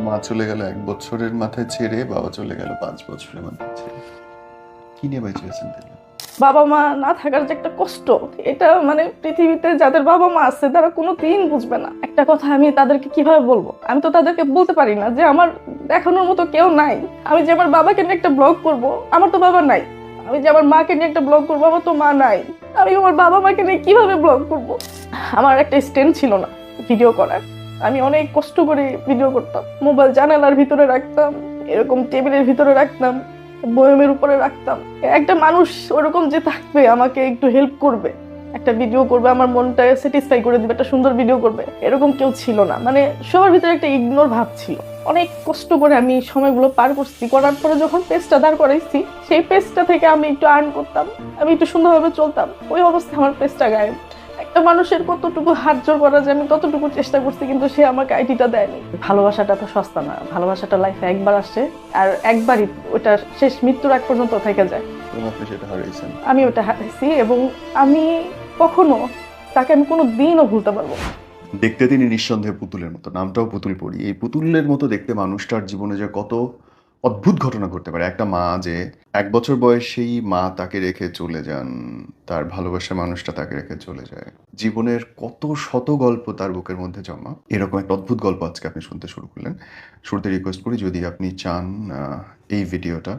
মা চলে গেল 1 বছরের মাথায় ছেড়ে, বাবা চলে গেল 5 বছরের মাথায় ছেড়ে। কি নিয়ে বেঁচে আছেন তাহলে? বাবা মা না থাকার যে একটা কষ্ট, এটা মানে পৃথিবীতে যাদের বাবা মা আছে তারা কোনোদিন বুঝবে না। একটা কথা আমি তাদেরকে কিভাবে বলবো, আমি তো তাদেরকে বলতে পারি না যে আমার দেখানোর মতো কেউ নাই। আমি যে আমার বাবাকে নিয়ে একটা ব্লগ করব, আমার তো বাবা নাই। আমি যে আমার মাকে নিয়ে একটা ব্লগ করবো, আমার তো মা নাই। আমি আমার বাবা মাকে নিয়ে কিভাবে ব্লগ করব? আমার একটা স্ট্যান্ড ছিল না ভিডিও করার। আমি অনেক কষ্ট করে ভিডিও করতাম, মোবাইল জানালার ভিতরে রাখতাম, এরকম টেবিলের ভিতরে রাখতাম, বয়মের উপরে রাখতাম। একটা মানুষ ওরকম যে থাকবে আমাকে একটু হেল্প করবে, একটা ভিডিও করবে, আমার মনটা স্যাটিসফাই করে দিবে, একটা সুন্দর ভিডিও করবে, এরকম কেউ ছিল না। মানে সবার ভিতরে একটা ইগনোর ভাব ছিল। অনেক কষ্ট করে আমি সময়গুলো পার করছি, করার পরে যখন পেজটা দাঁড় করাইছি, সেই পেজটা থেকে আমি একটু আর্ন করতাম, আমি একটু সুন্দরভাবে চলতাম। ওই অবস্থায় আমার পেজটা গায়েব। একটা মানুষের কতটুকু হাত জোর করা যায় আমি ততটুকু চেষ্টা করছি, কিন্তু সে আমাকে আইডিটা দেয়নি। ভালোবাসাটা তো সস্তা না, ভালোবাসাটা লাইফে একবার আসে, আর একবারই ওটা শেষ, মৃত্যুর আগ পর্যন্ত থেকে যায়। এবং আপনি সেটা হারিয়েছেন। আমি ওটা হারাইছি এবং আমি কখনো তাকে আমি কোনো দিনও ভুলতে পারবো না। দেখতে তিনি নিঃসন্দেহে পুতুলের মতো, নামটাও পুতুল পরি। এই পুতুলের মতো দেখতে মানুষটার জীবনে যে কত অদ্ভুত ঘটনা ঘটতে পারে। একটা মা যে 1 বছর বয়সেই মা তাকে রেখে চলে যান, তার ভালোবাসার মানুষটা তাকে রেখে চলে যায়। জীবনের কত শত গল্প তার বুকের মধ্যে জমা। এরকম একটা অদ্ভুত গল্প আজকে আপনি শুনতে শুরু করলেন। শুরুতে রিকোয়েস্ট করি, যদি আপনি চান এই ভিডিওটা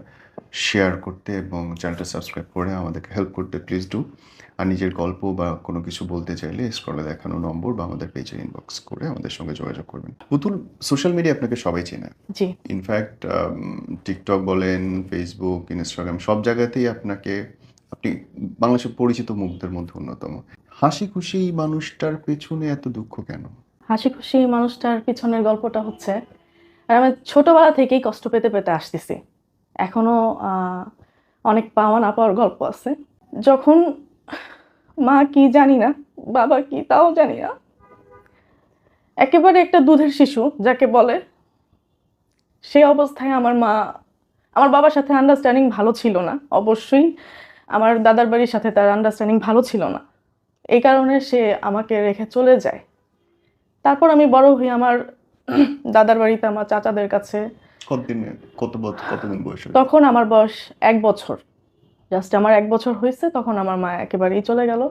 শেয়ার করতে এবং চ্যানেলটা সাবস্ক্রাইব করে আমাদেরকে হেল্প করতে, প্লিজ ডু। আর নিজের গল্প বা কোনো কিছু বলতে চাইলে স্ক্রলে দেখানো নম্বর বা আমাদের পেজে ইনবক্স করে আমাদের সঙ্গে যোগাযোগ করবেন। পুতুল, সোশ্যাল মিডিয়া আপনাকে সবাই চেনে। জি। ইনফ্যাক্ট টিকটক বলেন, ফেসবুক, ইনস্টাগ্রাম সব জায়গাতেই আপনি বাংলাদেশের পরিচিত মুখদের মধ্যে অন্যতম। হাসি খুশি এই মানুষটার পেছনে এত দুঃখ কেন? হাসি খুশি মানুষটার পিছনের গল্পটা হচ্ছে, আর আমি ছোটবেলা থেকেই কষ্ট পেতে পেতে আসতেছি। এখনো অনেক পাওয়া না পাওয়ার গল্প আছে। যখন মা কি জানি না, বাবা কি তাও জানি না, একেবারে একটা দুধের শিশু যাকে বলে, সেই অবস্থায় আমার বাবার সাথে আন্ডারস্ট্যান্ডিং ভালো ছিল না। অবশ্যই আমার দাদার বাড়ির সাথে তার আন্ডারস্ট্যান্ডিং ভালো ছিল না, এই কারণে সে আমাকে রেখে চলে যায়। তারপর আমি বড় হই আমার দাদার বাড়িতে, আমার চাচাদের কাছে। কতদিন বয়স হয়েছে? তখন আমার বয়স 1 বছর, জাস্ট আমার 1 বছর হয়েছে, তখন আমার মা একেবারেই চলে গেল।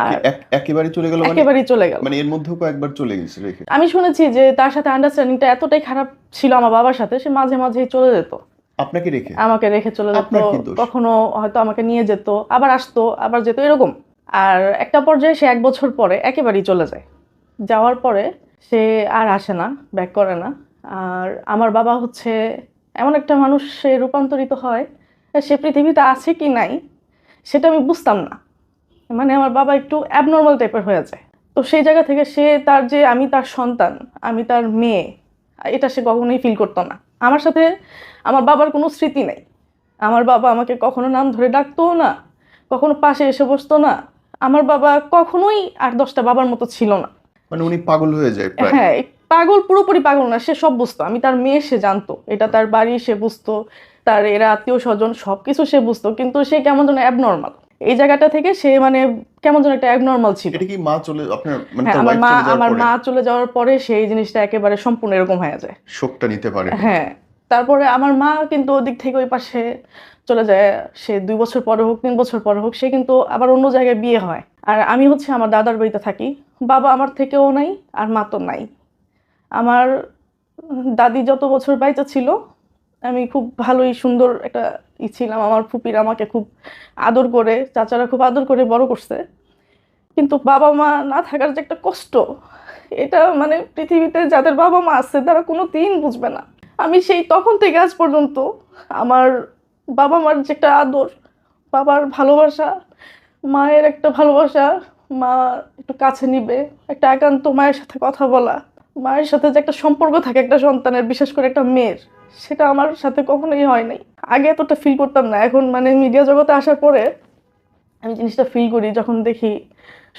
আর একেবারে চলে গেল মানে? একেবারেই চলে গেল। মানে এর মধ্যেও কয়েকবার চলে গেছে রেখে? আমি শুনেছি যে তার সাথে আন্ডারস্ট্যান্ডিংটা এতটাই খারাপ ছিল আমার বাবার সাথে, সে মাঝে মাঝেই চলে যেত, আপনাকে রেখে? আমাকে রেখে চলে যেত। আপনার কি দোষ? কখনো হয়তো আমাকে নিয়ে যেত, আবার আসতো, আবার যেত, এরকম। আর একটা পর্যায়ে সে 1 বছর পরে একেবারেই চলে যায়। যাওয়ার পরে সে আর আসে না, ব্যাক করে না। আর আমার বাবা হচ্ছে এমন একটা মানুষ, সে রূপান্তরিত হয়, সে পৃথিবীতে আছে কি নাই সেটা আমি বুঝতাম না। মানে আমার বাবা একটু অ্যাবনর্মাল টাইপের হয়ে যায়। তো সেই জায়গা থেকে সে তার যে আমি তার সন্তান, আমি তার মেয়ে, এটা সে কখনোই ফিল করতো না। আমার সাথে আমার বাবার কোনো স্মৃতি নাই। আমার বাবা আমাকে কখনো নাম ধরে ডাকতোও না, কখনো পাশে এসে বসতো না। আমার বাবা কখনোই 8-10টা বাবার মতো ছিল না। মানে উনি পাগল হয়ে যায় প্রায়? হ্যাঁ, পাগল, পুরোপুরি পাগল না, সে সব বুঝতো। আমি তার মেয়ে, সে জানতো এটা তার বাড়ি, সে বুঝতো তার এরা আত্মীয় স্বজন সবকিছু সে বুঝতো, কিন্তু সে কেমন যেন অ্যাবনর্মাল। এই জায়গাটা থেকে সে মানে কেমন যেন একটা অ্যাবনর্মাল ছিল। এটা কি মা চলে আপনার মানে হ্যাঁ, তার ওয়াইফ চলে যাওয়ার আমার পরে মা চলে যাওয়ার পরে সেই জিনিসটা একেবারে সম্পূর্ণ এরকম হয়ে যায়। শোকটা নিতে পারে? হ্যাঁ। তারপরে আমার মা কিন্তু ওদিক থেকে ওই পাশে চলে যায়। সে 2 বছর পরে হোক, 3 বছর পরে হোক, সে কিন্তু আবার অন্য জায়গায় বিয়ে হয়। আর আমি হচ্ছে আমার দাদার বাড়িতে থাকি। বাবা আমার থেকেও নাই, আর মা তো নাই। আমার দাদি যত বছর বাইচা ছিল, আমি খুব ভালোই সুন্দর একটা ছিলাম। আমার ফুপিরা আমাকে খুব আদর করে, চাচারা খুব আদর করে বড় করছে। কিন্তু বাবা মা না থাকার যে একটা কষ্ট, এটা মানে পৃথিবীতে যাদের বাবা মা আছে তারা কোনো দিন বুঝবে না। আমি সেই তখন থেকে আজ পর্যন্ত আমার বাবা মার যে একটা আদর, বাবার ভালোবাসা, মায়ের একটা ভালোবাসা, মা একটু কাছে নিবে, একটা একান্ত মায়ের সাথে কথা বলা, মায়ের সাথে যে একটা সম্পর্ক থাকে একটা সন্তানের, বিশেষ করে একটা মেয়ের, সেটা আমার সাথে কখনোই হয় নাই। আগে এতটা ফিল করতাম না, এখন মানে মিডিয়া জগতে আসার পরে আমি জিনিসটা ফিল করি। যখন দেখি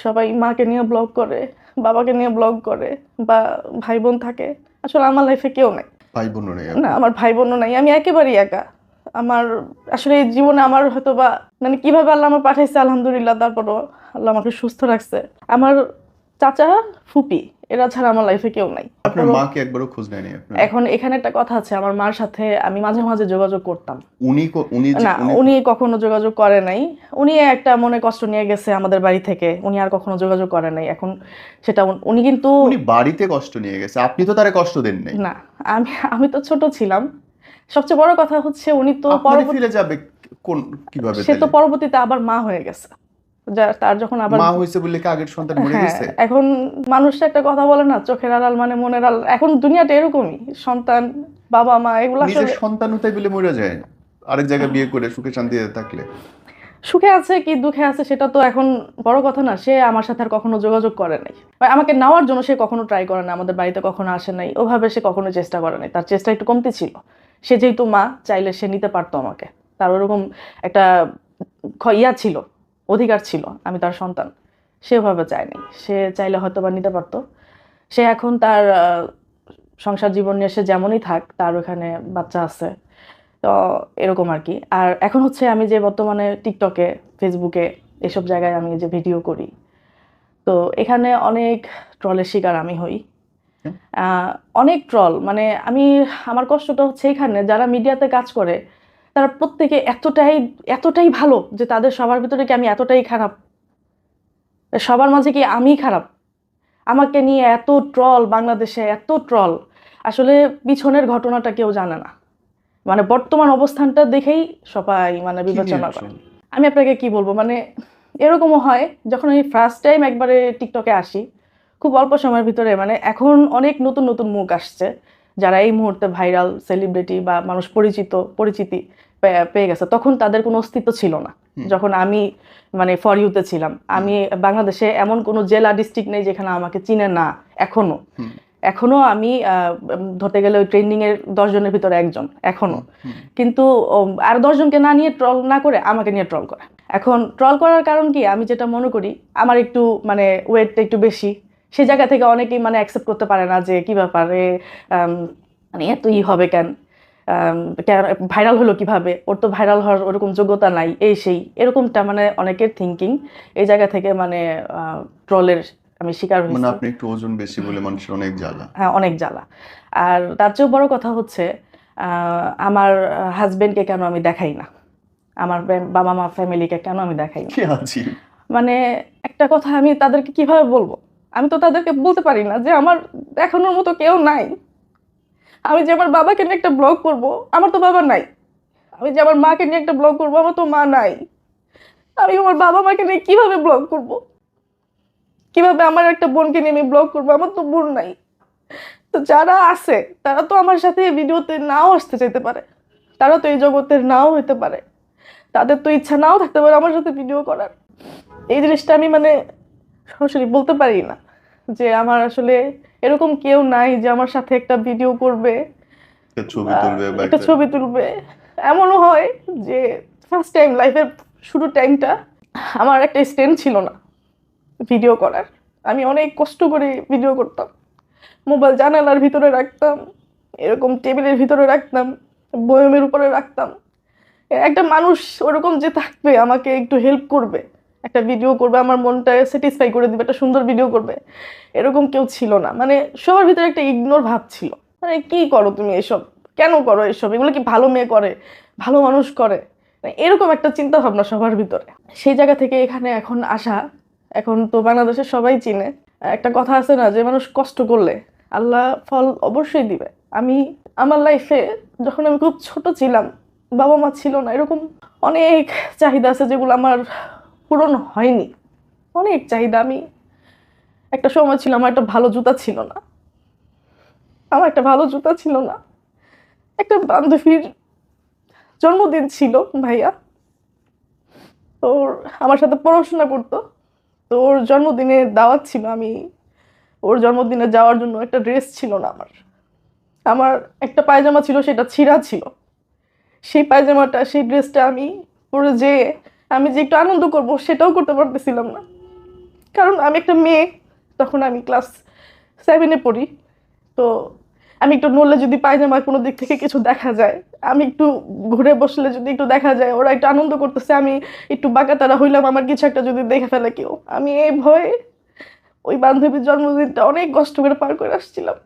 সবাই মাকে নিয়ে ব্লগ করে, বাবাকে নিয়ে ব্লগ করে, বা ভাই বোন থাকে, আসলে আমার লাইফে কেউ নাই। ভাই বোনও নেই না, আপনার? আমার ভাই বোনও নাই, আমি একেবারেই একা। আমার আসলে এই জীবনে আমার হয়তো বা মানে কিভাবে আল্লাহ আমার পাঠাইছে, আলহামদুলিল্লাহ, তারপরও আল্লাহ আমাকে সুস্থ রাখছে। আমার চাচা, ফুপি, এরা ছাড়া আমার লাইফে কেউ নাই। আপনার মাকে একবারও খোঁজ নেয়নি আপনার? এখন এখানে একটা কথা আছে, আমার মার সাথে আমি মাঝে মাঝে যোগাযোগ করতাম। উনি না, উনি কখনো যোগাযোগ করে নাই। উনি একটা মনে কষ্ট নিয়ে গেছে আমাদের বাড়ি থেকে, উনি আর কখনো যোগাযোগ করে নাই। এখন সেটা উনি কিন্তু উনি বাড়িতে কষ্ট নিয়ে গেছে, আপনি তো তারে কষ্ট দেন নাই। না, আমি আমি তো ছোট ছিলাম। সবচেয়ে বড় কথা হচ্ছে উনি তো আপনাদের ফিরে যাবে কিভাবে সে তো তাইলে? পরবর্তীতে আবার মা হয়ে গেছে। তার যখন আবার মা হয়েছে বলে কি আগের সন্তান মরে হ্যাঁ, গেছে? এখন মানুষ একটা কথা বলে না, চোখের আড়াল মানে মনের আড়াল। এখন দুনিয়াটা এরকমই, সন্তান, বাবা মা এগুলো নিজের আসলে সন্তানও তাই বলে মরে যায়, আরেক জায়গায় বিয়ে করে সুখে শান্তিতে থাকলে। সুখে আছে কি দুঃখে আছে সেটা তো এখন বড় কথা না। সে আমার সাথে আর কখনো যোগাযোগ করে নাই, বা আমাকে নেওয়ার জন্য সে কখনো ট্রাই করে না, আমাদের বাড়িতে কখনো আসে নাই, ওভাবে সে কখনো চেষ্টা করে নাই। তার চেষ্টা একটু কমতি ছিল। সে যেহেতু মা, চাইলে সে নিতে পারতো আমাকে। তার ওরকম একটা ইয়া ছিল, অধিকার ছিল, আমি তার সন্তান। সে ওভাবে চায়নি। সে চাইলে হয়তো বা নিতে পারতো। সে এখন তার সংসার জীবন নিয়ে সে যেমনই থাক, তার ওখানে বাচ্চা আছে। তো এরকম আর কি। আর এখন হচ্ছে আমি যে বর্তমানে টিকটকে, ফেসবুকে এসব জায়গায় আমি যে ভিডিও করি, তো এখানে অনেক ট্রলের শিকার আমি হই। আহ, অনেক ট্রল, মানে আমার কষ্টটা হচ্ছে এখানে যারা মিডিয়াতে কাজ করে, তারা প্রত্যেকে এতটাই এতটাই ভালো যে তাদের সবার ভিতরে কি আমি এতটাই খারাপ? সবার মাঝে কি আমি খারাপ? আমাকে নিয়ে এত ট্রল, বাংলাদেশে এত ট্রল, আসলে পিছনের ঘটনাটা কেউ জানে না। মানে বর্তমান অবস্থানটা দেখেই সবাই মানে কি নিয়ে বিবেচনা করে। ট্রল? আমি আপনাকে কি বলবো, মানে এরকমও হয় যখন আমি ফার্স্ট টাইম একবারে টিকটকে আসি, খুব অল্প সময়ের ভিতরে, মানে এখন অনেক নতুন নতুন মুখ আসছে যারা এই মুহূর্তে ভাইরাল, সেলিব্রিটি বা মানুষ পরিচিতি পেয়ে গেছে। তখন তাদের কোনো অস্তিত্ব ছিল না যখন আমি মানে ফর ইউতে ছিলাম। আমি বাংলাদেশে এমন কোনো জেলা, ডিস্ট্রিক্ট নেই যেখানে আমাকে চিনে না এখনো। এখনো আমি ধরতে গেলে ওই ট্রেন্ডিং এর 10 জনের ভিতরে একজন এখনো। কিন্তু আর 10 জনকে না নিয়ে ট্রল না করে আমাকে নিয়ে ট্রল করে। এখন ট্রল করার কারণ কি, আমি যেটা মনে করি, আমার একটু মানে ওয়েটটা একটু বেশি। সেই জায়গা থেকে অনেকেই মানে অ্যাকসেপ্ট করতে পারে না যে কি ব্যাপারে, মানে এত হবে কেন, ভাইরাল হলো কিভাবে, ওর তো ভাইরাল হওয়ার ওরকম যোগ্যতা নাই, এই সেই এরকমটা মানে অনেকের থিঙ্কিং। এই জায়গা থেকে মানে ট্রলের আমি শিকার মানে হয়েছি। আপনি একটু ওজন বেশি বলে মানুষের অনেক জ্বালা। হ্যাঁ, অনেক জ্বালা। আর তার চেয়েও বড় কথা হচ্ছে আমার হাজবেন্ডকে কেন আমি দেখাই না, আমার বাবা মা ফ্যামিলিকে কেন আমি দেখাই না। কি আছি? মানে একটা কথা আমি তাদেরকে কিভাবে বলবো? আমি তো তাদেরকে বলতে পারি না যে আমার দেখানোর মতো কেউ নাই। আমি যে আমার বাবাকে নিয়ে একটা ব্লগ করব, আমার তো বাবা নাই। আমি যে আমার মাকে নিয়ে একটা ব্লগ করব, আমার তো মা নাই। আমি আমার বাবা মাকে নিয়ে কিভাবে ব্লগ করব? কিভাবে আমার একটা বোনকে নিয়ে আমি ব্লগ করবো? আমার তো বোন নাই। তো যারা আছে তারা তো আমার সাথে ভিডিওতে নাও আসতে চাইতে পারে, তারা তো এই জগতের নাও হইতে পারে, তাদের তো ইচ্ছা নাও থাকতে পারে আমার সাথে ভিডিও করার। এই জিনিসটা আমি মানে সরাসরি বলতে পারি না যে আমার আসলে এরকম কেউ নাই যে আমার সাথে একটা ভিডিও করবে, একটা ছবি তুলবে বা একটা ছবি তুলবে। এমনও হয় যে ফার্স্ট টাইম লাইফের শুরু টাইমটা আমার একটা স্ট্যান্ড ছিল না ভিডিও করার। আমি অনেক কষ্ট করে ভিডিও করতাম, মোবাইল জানালার ভিতরে রাখতাম, এরকম টেবিলের ভিতরে রাখতাম, বয়মের উপরে রাখতাম। একটা মানুষ ওরকম যে থাকবে আমাকে একটু হেল্প করবে, একটা ভিডিও করবে, আমার মনটা স্যাটিসফাই করে দিবে, একটা সুন্দর ভিডিও করবে, এরকম কেউ ছিল না। মানে সবার ভিতরে একটা ইগনোর ভাব ছিল। মানে কি করো তুমি এসব, কেন করো এসব, এগুলো কি ভালো মেয়ে করে, ভালো মানুষ করে, মানে এরকম একটা চিন্তা ভাবনা সবার ভিতরে। সেই জায়গা থেকে এখানে এখন আসা। এখন তো বাংলাদেশের সবাই চিনে, একটা কথা আছে না যে মানুষ কষ্ট করলে আল্লাহ ফল অবশ্যই দিবে। আমি আমার লাইফে যখন আমি খুব ছোট ছিলাম, বাবা মা ছিল না, এরকম অনেক চাহিদা আছে যেগুলো আমার পূরণ হয়নি। অনেক চাহিদা। আমি একটা সময় ছিল আমার একটা ভালো জুতা ছিল না, আমার একটা ভালো জুতা ছিল না। একটা বান্ধবীর জন্মদিন ছিল, ভাইয়া ওর আমার সাথে পড়াশোনা করতো, তো ওর জন্মদিনে দাওয়াত ছিল। আমি ওর জন্মদিনে যাওয়ার জন্য একটা ড্রেস ছিল না আমার। আমার একটা পায়জামা ছিল, সেটা ছিঁড়া ছিল। সেই পায়জামাটা, সেই ড্রেসটা আমি পরে যেয়ে আমি যে একটু আনন্দ করব সেটাও করতে পারতেছিলাম না, কারণ আমি একটা মেয়ে। তখন আমি ক্লাস 7-এ পড়ি। তো আমি একটু নড়লে যদি পায়জামায় কোনো দিক থেকে কিছু দেখা যায়, আমি একটু ঘুরে বসলে যদি একটু দেখা যায় ওরা একটু আনন্দ করতেছে, আমি একটু বাঁকাতারা হইলাম, আমার কিছু একটা যদি দেখে ফেলে কেউ, আমি এই ভয়ে ওই বান্ধবীর জন্মদিনটা অনেক কষ্ট করে পার করে আসছিলাম।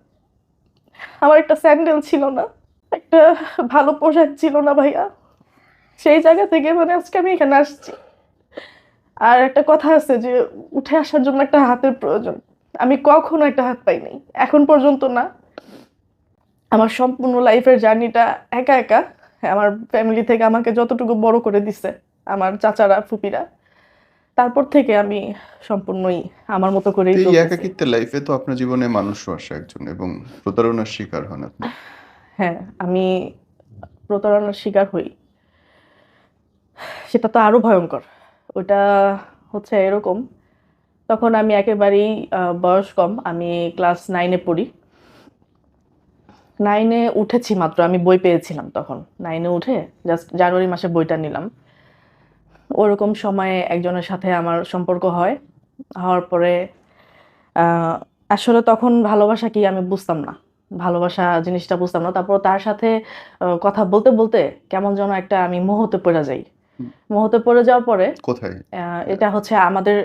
আমার একটা স্যান্ডেল ছিল না, একটা ভালো পোশাক ছিল না ভাইয়া। সেই জায়গা থেকে মানে আজকে আমি এখানে আসছি। আর একটা কথা আছে যে উঠে আসার জন্য একটা হাতের প্রয়োজন। আমি কখনো একটা হাত পাই নাই, এখন পর্যন্ত না। আমার সম্পূর্ণ লাইফের জার্নিটা একা একা। আমার ফ্যামিলি থেকে আমাকে যতটুকু বড় করে দিছে আমার চাচারা ফুপিরা, তারপর থেকে আমি সম্পূর্ণই আমার মতো করেই তো এই চলতেছি। একাকিত্বের লাইফে তো আপনার জীবনে মানুষও আসে একজন এবং প্রতারণার শিকার হন আপনি। হ্যাঁ, আমি প্রতারণার শিকার হই। সেটা তো আরো ভয়ঙ্কর। ওটা হচ্ছে এরকম, তখন আমি একেবারেই বয়স কম, আমি ক্লাস 9-এ পড়ি। 9-এ উঠেছি মাত্র, আমি বই পেয়েছিলাম তখন। 9-এ উঠে জাস্ট জানুয়ারি মাসে বইটা নিলাম। ওরকম সময়ে একজনের সাথে আমার সম্পর্ক হয়। হওয়ার পরে আহ, আসলে তখন ভালোবাসা কি আমি বুঝতাম না, ভালোবাসা জিনিসটা বুঝতাম না। তারপর তার সাথে কথা বলতে বলতে কেমন যেন একটা আমি মোহতে পড়ে যাই। হুম, মোহতে পড়ে যাওয়ার পরে কোথায়? এটা হচ্ছে আমাদের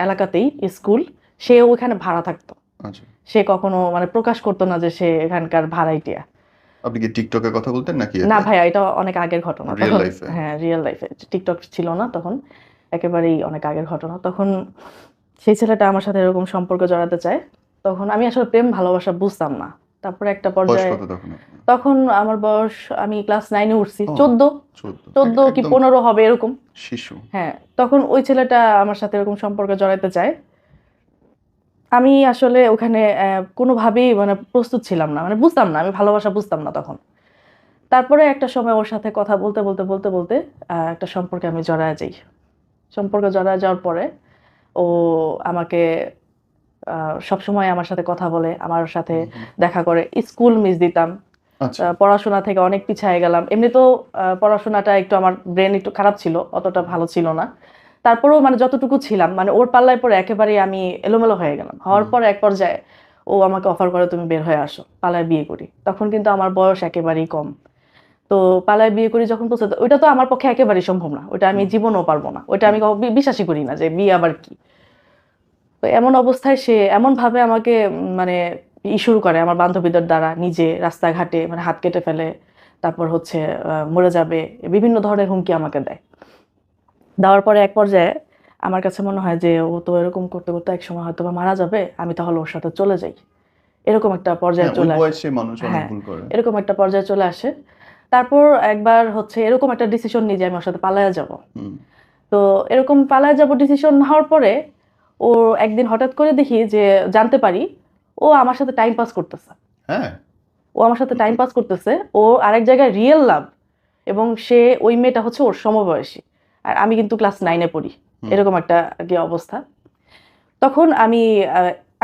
এলাকাতেই স্কুল। সে ওখানে ভাড়া থাকতো। আচ্ছা। সে কখনো মানে প্রকাশ করতো না যে সে এখানকার ভাড়াইটিয়া। আপনি কি টিকটকে কথা বলতেন নাকি না এতে ভাইয়া, এটা অনেক আগের ঘটনা রিয়েল তখন। লাইফে? হ্যাঁ, রিয়েল লাইফে। টিকটক ছিল না তখন, একেবারেই অনেক আগের ঘটনা তখন। সেই ছেলেটা আমার সাথে এরকম সম্পর্ক জড়াতে চায়। তখন আমি আসলে প্রেম ভালোবাসা বুঝতাম না। তারপরে একটা বয়স পর্যায়ে, কত তখন আপনার? তখন আমার বয়স, আমি ক্লাস 9-এ উঠছি, ও, 14, 14। 14 কি একদম 15 হবে এরকম। শিশু। হ্যাঁ, তখন ওই ছেলেটা আমার সাথে এরকম সম্পর্ক জড়াতে চায়। আমি আসলে ওখানে কোনোভাবেই মানে প্রস্তুত ছিলাম না, মানে বুঝতাম না, আমি ভালোবাসা বুঝতাম না তখন। তারপরে একটা সময় ওর সাথে কথা বলতে বলতে বলতে বলতে একটা সম্পর্কে আমি জড়ায় যাই। সম্পর্কে জড়ায় যাওয়ার পরে ও আমাকে সবসময় আমার সাথে কথা বলে, আমার সাথে হুম, হুম। দেখা করে। স্কুল মিস দিতাম, আচ্ছা। পড়াশোনা থেকে অনেক পিছিয়ে গেলাম। এমনি তো পড়াশোনাটা একটু, আমার ব্রেন একটু খারাপ ছিল, অতটা ভালো ছিল না। তারপরেও মানে যতটুকু ছিলাম, মানে ওর পাল্লায় পরে একেবারেই আমি এলোমেলো হয়ে গেলাম। হওয়ার হুম। পর এক পর্যায়ে ও আমাকে অফার করে, তুমি বের হয়ে আসো, পালায় বিয়ে করি। তখন কিন্তু আমার বয়স একেবারেই কম। তো পালায় বিয়ে করি যখন বলছে, ওইটা তো আমার পক্ষে একেবারেই সম্ভব না, ওইটা আমি হুম, জীবনও পারবো না, ওইটা হুম। আমি বিশ্বাসই করি না যে বিয়ে আবার কি। তো এমন অবস্থায় সে এমন ভাবে আমাকে মানে শুরু করে আমার বান্ধবীদের দ্বারা, নিজে রাস্তাঘাটে মানে হাত কেটে ফেলে, তারপর হচ্ছে মরে যাবে, বিভিন্ন ধরনের হুমকি আমাকে দেয়। দেওয়ার পরে এক পর্যায়ে আমার কাছে মনে হয় যে ও তো এরকম করতে করতে এক সময় হয়তো বা মারা যাবে, আমি তাহলে ওর সাথে চলে যাই। এরকম একটা পর্যায়ে হ্যাঁ, ওই চলে আসে। বয়সে মানুষ অনেক হ্যাঁ, ভুল করে। এরকম একটা পর্যায়ে চলে আসে। তারপর একবার হচ্ছে এরকম একটা ডিসিশন নিই যে আমি ওর সাথে পালায়া যাব। হুম। তো এরকম পালায়া যাব ডিসিশন হওয়ার পরে ও একদিন হঠাৎ করে দেখি যে, জানতে পারি ও আমার সাথে টাইম পাস করতেছে। হ্যাঁ। ও আমার সাথে টাইম পাস করতেছে, ও আরেক জায়গায় রিয়েল লাভ। এবং সে, ওই মেয়েটা হচ্ছে ওর সমবয়সী। আর আমি কিন্তু ক্লাস 9-এ পড়ি। হুম। এরকম একটা আর কি অবস্থা। তখন আমি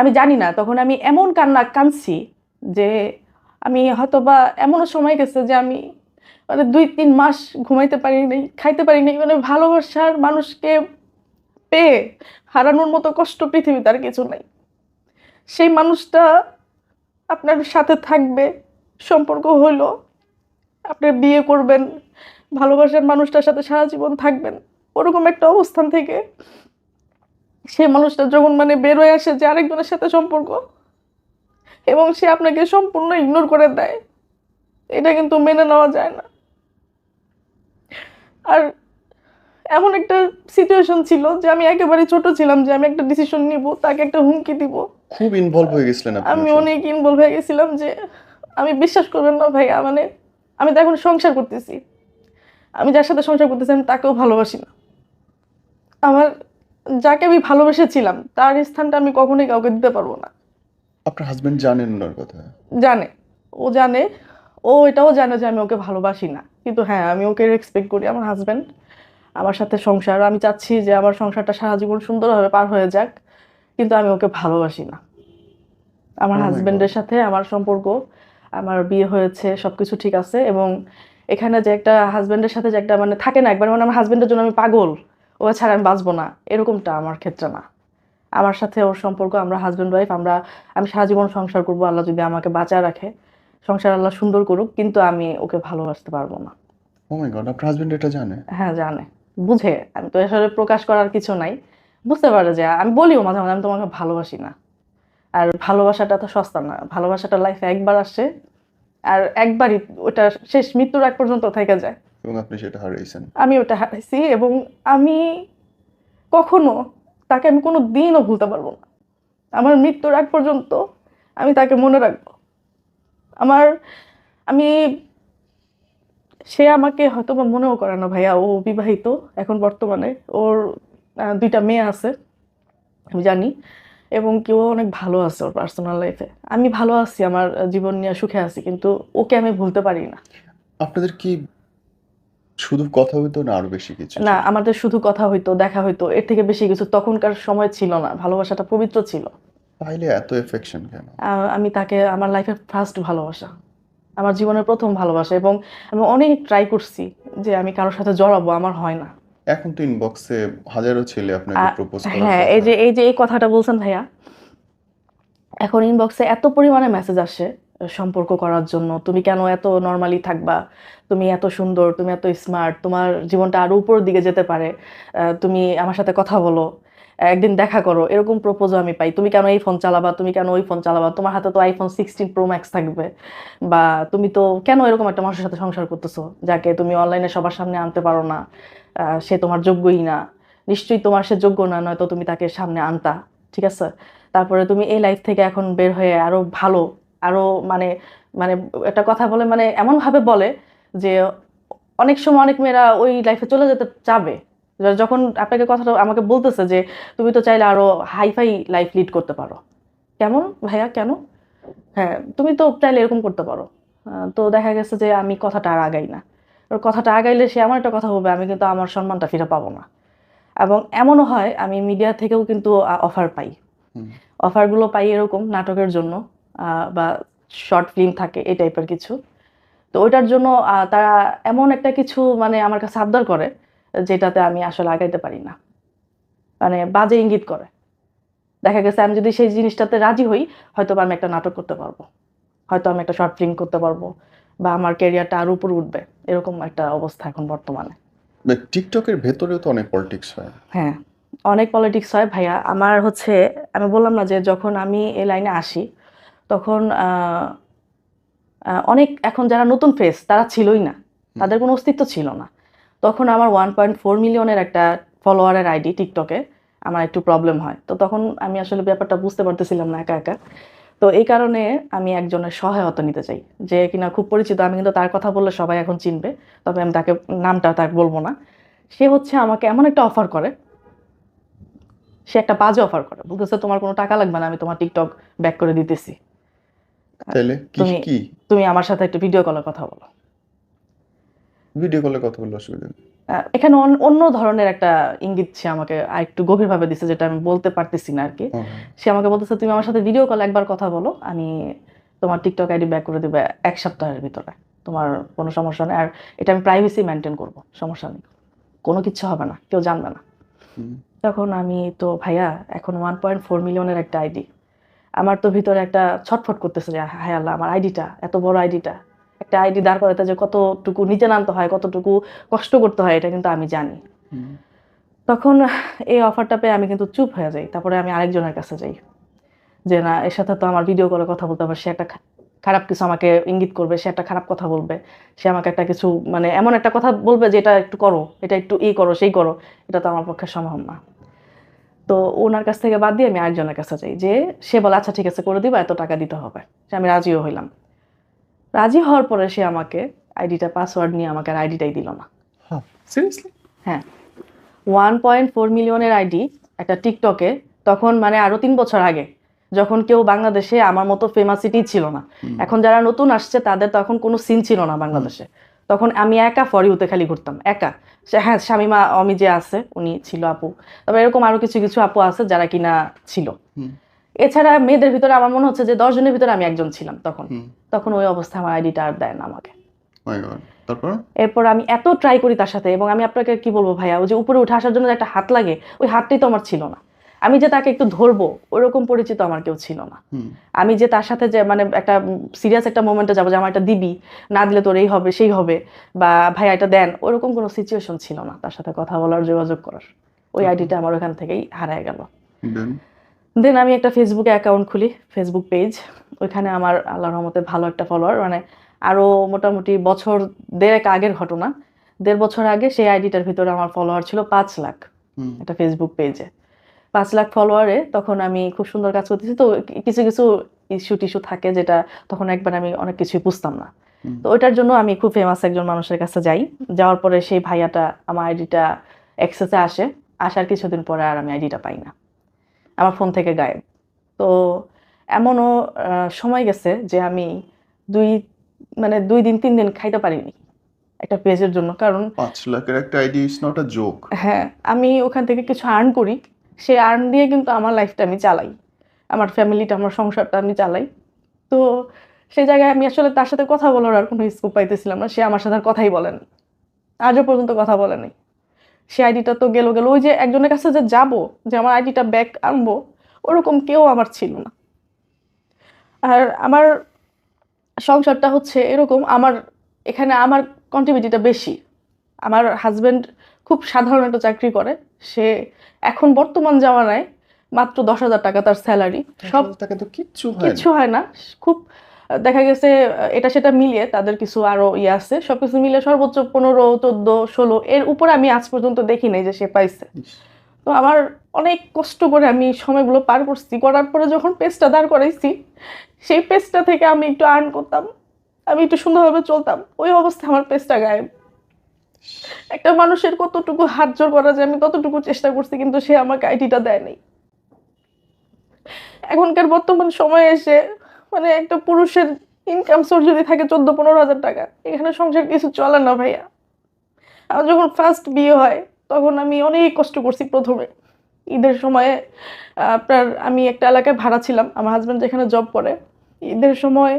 আমি জানি না, তখন আমি এমন কান্না কাঁদছি যে আমি হয়তোবা, এমনও সময় গেছে যে আমি মানে 2-3 মাস ঘুমাইতে পারি নাই, খাইতে পারি নাই। মানে ভালোবাসার মানুষকে পেয়ে হারানোর মতো কষ্ট পৃথিবীতে আর কিছু নাই। সেই মানুষটা আপনার সাথে থাকবে, সম্পর্ক হলো, আপনার বিয়ে করবেন, ভালোবাসার মানুষটার সাথে সারা জীবন থাকবেন, ওরকম একটা অবস্থান থেকে সে মানুষটা যখন মানে বের হয়ে আসে যে আরেকজনের সাথে সম্পর্ক, এবং সে আপনাকে সম্পূর্ণ ইগনোর করে দেয়, এটা কিন্তু মেনে নেওয়া যায় না। আর এমন একটা সিচুয়েশন ছিল যে আমি একেবারে ছোট ছিলাম যে আমি একটা ডিসিশন নিব, তাকে একটা হুমকি দিব। খুব ইনভলভ হয়ে গেছিলেন আপনি আমি ওর সাথে। অনেক ইনভলভ হয়ে গেছিলাম যে, আমি বিশ্বাস করবেন না ভাইয়া, মানে আমি তো এখন সংসার করতেছি, আমি যার সাথে সংসার করতেছি আমি তাকেও ভালোবাসি না। আমার, যাকে আমি ভালোবেসেছিলাম তার স্থানটা আমি কখনোই কাউকে দিতে পারবো না। আপনার হাসব্যান্ড জানেন ওনার কথা? জানে, ও জানে। ও এটাও জানে যে আমি ওকে ভালোবাসি না, কিন্তু হ্যাঁ আমি ওকে রেসপেক্ট করি। আমার হাজবেন্ড, আমার সাথে সংসার, আমি চাচ্ছি যে আমার সংসারটা সারা জীবন সুন্দরভাবে পার হয়ে যাক, কিন্তু আমি ওকে ভালোবাসি না। আমার ও মাই গড। হাজবেন্ডের সাথে আমার সম্পর্ক, আমার বিয়ে হয়েছে, সবকিছু ঠিক আছে। এবং এখানে যে একটা হাজবেন্ডের সাথে যে একটা মানে থাকে না একবার, মানে আমার হাজবেন্ডের জন্য আমি পাগল, ও ছাড়া আমি বাঁচবো না, এরকমটা আমার ক্ষেত্রে না। আমার সাথে ওর সম্পর্ক, আমরা হাজবেন্ড ওয়াইফ, আমি সারা জীবন সংসার করবো, আল্লাহ যদি আমাকে বাঁচায় রাখে, সংসার আল্লাহ সুন্দর করুক, কিন্তু আমি ওকে ভালোবাসতে পারবো না। ও মাই গড, আপনার হাসব্যান্ড এটা জানে? হ্যাঁ জানে, বুঝে। আমি তো আসলে প্রকাশ করার কিছু নাই, বুঝতে পারে যে আমি বলিও মাঝে মাঝে আমি তোমাকে ভালোবাসি না। আর ভালোবাসাটা তো সস্তা না, ভালোবাসাটা লাইফে একবার আসে, আর একবারই ওটা শেষ, মৃত্যুর আগ পর্যন্ত থেকে যায়। এবং আপনি সেটা হারিয়েছেন। আমি ওটা হারাইছি এবং আমি কখনো তাকে আমি কোনো দিনও ভুলতে পারবো না। আমার মৃত্যুর আগ পর্যন্ত আমি তাকে মনে রাখবো। আমার আমি সে আমাকে হয়তো বা মনেও করে না ভাইয়া, ও বিবাহিত এখন বর্তমানে, ওর 2টা মেয়ে আছে আমি জানি, এবং কেউ অনেক ভালো আছে ওর পার্সোনাল লাইফে। আমি ভালো আছি, আমার জীবন নিয়ে সুখে আছি, কিন্তু ওকে আমি ভুলতে পারি না। আপনাদের কি শুধু কথা হইতো না আরো বেশি কিছু না, ছিল? আমাদের শুধু কথা হইতো, দেখা হইতো, এর থেকে বেশি কিছু তখনকার সময় ছিল না। ভালোবাসাটা পবিত্র ছিল। তাইলে এত এফেকশন কেন? আমি তাকে আমার লাইফের ফার্স্ট ভালোবাসা, আমার জীবনের প্রথম ভালোবাসা, এবং আমি অনেক ট্রাই করছি যে আমি কারোর সাথে জড়াবো, আমার হয় না। এখন তো ইনবক্সে হাজারো ছেলে আপনাকে প্রপোজ করার হ্যাঁ, কথা। এই যে এই কথাটা বলছেন ভাইয়া, এখন ইনবক্সে এত পরিমাণে মেসেজ আসে সম্পর্ক করার জন্য। তুমি কেন এত নর্মালি থাকবা, তুমি এত সুন্দর, তুমি এত স্মার্ট, তোমার জীবনটা আরো উপরের দিকে যেতে পারে, তুমি আমার সাথে কথা বলো, একদিন দেখা করো, এরকম প্রপোজও আমি পাই। তুমি কেন এই ফোন চালাবা, তুমি কেন ওই ফোন চালাবা, তোমার হাতে তো iPhone 16 Pro Max থাকবে, বা তুমি তো কেন এরকম একটা মানুষের সাথে সংসার করতেছো যাকে তুমি অনলাইনে সবার সামনে আনতে পারো না, সে তোমার যোগ্যই না, নিশ্চয়ই তোমার সে যোগ্য না, নয়তো তুমি তাকে সামনে আনতা। ঠিক আছে, তারপরে তুমি এই লাইফ থেকে এখন বের হয়ে আরো ভালো, আরো মানে মানে একটা কথা বলে, মানে এমন ভাবে বলে যে অনেক সময় অনেক মেয়েরা ওই লাইফে চলে যেতে চাবে। যখন আপনাকে কথাটা আমাকে বলতেছে যে তুমি তো চাইলে আরো হাইফাই লাইফ লিড করতে পারো। কেমন ভাইয়া, কেন? হ্যাঁ, তুমি তো চাইলে এরকম করতে পারো। তো দেখা গেছে যে আমি কথাটা আর আগাই না। ওর কথাটা আগাইলে সে এমন একটা কথা বলবে, আমি কিন্তু আমার সম্মানটা ফিরে পাবো না। এবং এমনও হয় আমি মিডিয়া থেকেও কিন্তু অফার পাই। হুম। অফারগুলো পাই এরকম নাটকের জন্য, বা শর্ট ফিল্ম থাকে এই টাইপের কিছু। তো ওইটার জন্য তারা এমন একটা কিছু মানে আমার কাছে আবদার করে, যেটাতে আমি আসলে আগাইতে পারি না, মানে বাজে ইঙ্গিত করে। দেখা গেছে আমি যদি সেই জিনিসটাতে রাজি হই, হয়তো বা আমি একটা নাটক করতে পারবো, হয়তো আমি একটা শর্ট ফিল্ম করতে পারবো, বা আমার ক্যারিয়ারটা আরো উপরে উঠবে, এরকম একটা অবস্থা এখন বর্তমানে। টিকটকের ভেতরেও তো অনেক পলিটিক্স হয়। হ্যাঁ, অনেক পলিটিক্স হয় ভাইয়া। আমার হচ্ছে, আমি বললাম না যে যখন আমি এই লাইনে আসি, তখন অনেক, এখন যারা নতুন ফেস তারা ছিলই না, তাদের কোনো অস্তিত্ব ছিল না। তখন আমার 1.4 মিলিয়নের একটা ফলোয়ারের আইডি টিকটকে, আমার একটু প্রবলেম হয়। তো তখন আমি আসলে ব্যাপারটা বুঝতে পারতেছিলাম না একা একা। তো এই কারণে আমি একজনের সহায়তা নিতে চাই, যে কিনা খুব পরিচিত। আমি কিন্তু তার কথা বললে সবাই এখন চিনবে, তবে আমি তাকে নামটা তাকে বলবো না। সে হচ্ছে আমাকে এমন একটা অফার করে, সে একটা বাজে অফার করে, বলতেছে তোমার কোনো টাকা লাগবে না, আমি তোমার টিকটক ব্যাক করে দিতেছি। তাইলে কি তুমি কি তুমি আমার সাথে একটু ভিডিও কলে কথা বলো। ভিডিও কলে কথা বললে অসুবিধা নেই। এখানে অন্য ধরনের একটা ইঙ্গিত সে আমাকে আরেকটু গভীরভাবে দিছে, যেটা আমি বলতে পারতেছি না আর কি। হ্যাঁ। সে আমাকে বলতেছে তুমি আমার সাথে ভিডিও কলে একবার কথা বলো, আমি তোমার টিকটক আইডি ব্যাক করে দেবে 1 সপ্তাহের ভিতরে, তোমার কোনো সমস্যা নেই। আর এটা আমি প্রাইভেসি মেনটেন করবো, সমস্যা নেই, কোনো কিচ্ছু হবে না, কেউ জানবে না। হুম। তখন আমি তো ভাইয়া, এখন 1.4 মিলিয়নের একটা আইডি, আমার তো ভিতরে একটা ছটফট করতেছে যে হায় আল্লাহ, আমার আইডিটা, এত বড় আইডিটা, একটা আইডি দাঁড় করাতে যে কতটুকু নিচে নামতে হয়, কতটুকু কষ্ট করতে হয়, এটা কিন্তু আমি জানি। হুম। তখন এই অফারটা পেয়ে আমি কিন্তু চুপ হয়ে যাই। তারপরে আমি আরেকজনের কাছে যাই, যে না, এর সাথে তো আমার ভিডিও কলে কথা বলতে হবে, সে একটা খারাপ কিছু আমাকে ইঙ্গিত করবে, সে একটা খারাপ কথা বলবে, সে আমাকে একটা কিছু মানে এমন একটা কথা বলবে যে এটা একটু করো, এটা একটু করো, সেই করো, এটা তো আমার পক্ষে সম্ভব না। তো ওনার কাছ থেকে বাদ দিয়ে আমি আরেকজনের কাছে যাই, যে সে বলে আচ্ছা ঠিক আছে করে দিবা, এত টাকা দিতে হবে। সে আমি রাজিও হইলাম। রাজি হওয়ার পরে সে আমাকে আইডিটা পাসওয়ার্ড নিয়ে আমাকে আর আইডিটাই দিল না। হ্যাঁ, সিরিয়াসলি? হ্যাঁ, 1.4 মিলিয়নের আইডি একটা টিকটকে, তখন মানে আরো 3 বছর আগে, যখন কেউ বাংলাদেশে আমার মতো ফেমাসিটি ছিল না। এখন যারা নতুন আসছে তাদের তখন কোনো সিন ছিল না বাংলাদেশে। তখন আমি একা ফর ইউতে খালি ঘুরতাম, একা। হ্যাঁ, শামিমা অমি যে আছে উনি ছিল আপু, তবে এরকম আরো কিছু কিছু আপু আছে যারা কিনা ছিল। হুম। এছাড়া মেয়েদের ভিতরে আমার মনে হচ্ছে যে 10 জনের ভিতরে আমি একজন ছিলাম তখন। হুম। তখন ওই অবস্থায় আমার আইডিটা আর দেয় না আমাকে। মাই গড। তারপর? এরপর আমি এত ট্রাই করি তার সাথে, এবং আমি আপনাকে কি বলবো ভাইয়া, ওই যে উপরে উঠে আসার জন্য যে একটা হাত লাগে, ওই হাতটাই তো আমার ছিল না। আমি যে তাকে একটু ধরবো ওরকম পরিচিত আমার কেউ ছিল না। হুম। আমি যে তার সাথে যে মানে একটা সিরিয়াস একটা মোমেন্টে যাবো যে আমার এটা দিবি, না দিলে তোর এই হবে সেই হবে, বা ভাইয়া এটা দেন, ওরকম কোনো সিচুয়েশন ছিল না তার সাথে কথা বলার, যোগাযোগ করার। ওই আইডিটা আমার ওখান থেকেই হারায় গেল। Then? দেন আমি একটা ফেসবুকে অ্যাকাউন্ট খুলি, ফেসবুক পেজ। ওইখানে আমার আল্লাহর রহমতে ভালো একটা ফলোয়ার, মানে আরও মোটামুটি বছর দেড়েক আগের ঘটনা, 1.5 বছর আগে সেই আইডিটার ভিতরে আমার ফলোয়ার ছিল 5 লাখ একটা ফেসবুক পেজে। 5 লাখ ফলোয়ারে তখন আমি খুব সুন্দর কাজ করতেছি, তো কিছু কিছু ইস্যু টিস্যু থাকে যেটা তখন একবার আমি অনেক কিছুই বুঝতাম না। তো ওইটার জন্য আমি খুব ফেমাস একজন মানুষের কাছে যাই, যাওয়ার পরে সেই ভাইয়াটা আমার আইডিটা অ্যাক্সেসে আসে, আসার কিছুদিন পরে আর আমি আইডিটা পাই না, আমার ফোন থেকে গায়েব। তো এমনও সময় গেছে যে আমি 2 দিন 3 দিন খাইতে পারিনি একটা পেজের জন্য, কারণ 5 লাখের একটা ID is not a joke. হ্যাঁ, আমি ওখান থেকে কিছু আর্ন করি, সেই আর্ন দিয়ে কিন্তু আমার লাইফটা আমি চালাই, আমার ফ্যামিলিটা, আমার সংসারটা আমি চালাই। তো সেই জায়গায় আমি আসলে তার সাথে কথা বলার আর কোনো স্কোপ পাইতেছিলাম না, সে আমার সাথে আর কথাই বলেনি, আজও পর্যন্ত কথা বলেনি। সে আইডিটা তো গেল, ওই যে একজনের কাছে যে যাবো, যে আমার আইডিটা ব্যাক আনবো, ওরকম কেউ আমার ছিল না। আর আমার সংসারটা হচ্ছে এরকম, এখানে আমার কন্ট্রিবিউটিটা বেশি। আমার হাজবেন্ড খুব সাধারণ একটা চাকরি করে, সে এখন বর্তমান জামানায় মাত্র 10,000 টাকা তার স্যালারি, সব টাকা তো কিচ্ছু হয় কিচ্ছু হয় না। খুব দেখা গেছে এটা সেটা মিলিয়ে তাদের কিছু আরো ইয়ে আছে, সবকিছু মিলিয়ে সর্বোচ্চ 15, 14, 16 এর উপরে আমি আজ পর্যন্ত দেখি নাই যে সে পাইছে। তো আমার অনেক কষ্ট করে আমি সময়গুলো পার করছি, করার পরে যখন পেজটা দাঁড় করাইছি, সেই পেজটা থেকে আমি একটু আর্ন করতাম, আমি একটু সুন্দরভাবে চলতাম, ওই অবস্থায় আমার পেজটা গায়েব। একটা মানুষের কতটুকু হাত জোর করা যায় আমি ততটুকু চেষ্টা করছি, কিন্তু সে আমাকে আইডিটা দেয় নাই। এখনকার বর্তমান সময়ে এসে মানে একটা পুরুষের ইনকাম সোর্স যদি থাকে 14-15 হাজার টাকা, এখানে সংসার কিছু চলে না ভাইয়া। আমার যখন ফার্স্ট বিয়ে হয় তখন আমি অনেক কষ্ট করছি। প্রথমে ঈদের সময়ে আমি একটা এলাকায় ভাড়া ছিলাম, আমার হাজব্যান্ড যেখানে জব করে। ঈদের সময়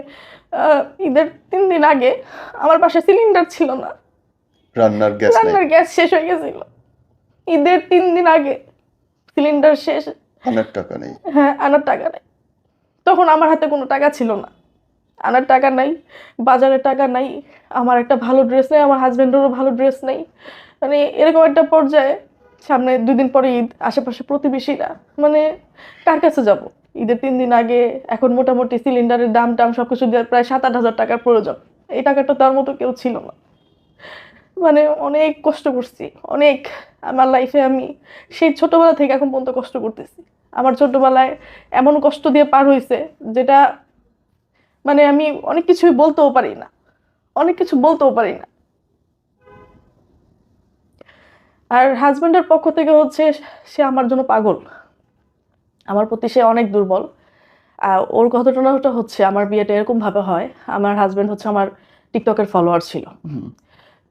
ঈদের 3 দিন আগে আমার বাসায় সিলিন্ডার ছিল না, রান্নার গ্যাস শেষ হয়ে গেছিল। ঈদের 3 দিন আগে সিলিন্ডার শেষ, আনার টাকা নেই। হ্যাঁ, আনার টাকা নেই। তখন আমার হাতে কোনো টাকা ছিল না, আনার টাকা নাই, বাজারে টাকা নাই, আমার একটা ভালো ড্রেস নেই, আমার হাজব্যান্ডেরও ভালো ড্রেস নেই। মানে এরকম একটা পর্যায়ে, সামনে 2 দিন পরে ঈদ, আশেপাশে প্রতিবেশীরা, মানে কার কাছে যাব? ঈদের 3 দিন আগে এখন মোটামুটি সিলিন্ডারের দাম টাম সবকিছু দিয়ে প্রায় 7-8 হাজার টাকার প্রয়োজন। এই টাকাটা তার মতো কেউ ছিল না। মানে অনেক কষ্ট করছি, অনেক। আমার লাইফে আমি সেই ছোটবেলা থেকে এখন পর্যন্ত কষ্ট করতেছি। আমার ছোটবেলায় এমন কষ্ট দিয়ে পার হয়েছে যেটা মানে আমি অনেক কিছুই বলতেও পারি না, অনেক কিছু বলতেও পারি না। আর হাজবেন্ডের পক্ষ থেকে হচ্ছে সে আমার জন্য পাগল, আমার প্রতি সে অনেক দুর্বল। ওর ঘটনাটা হচ্ছে আমার বিয়েটা এরকম ভাবে হয়, আমার হাজবেন্ড হচ্ছে আমার টিকটকের ফলোয়ার ছিল।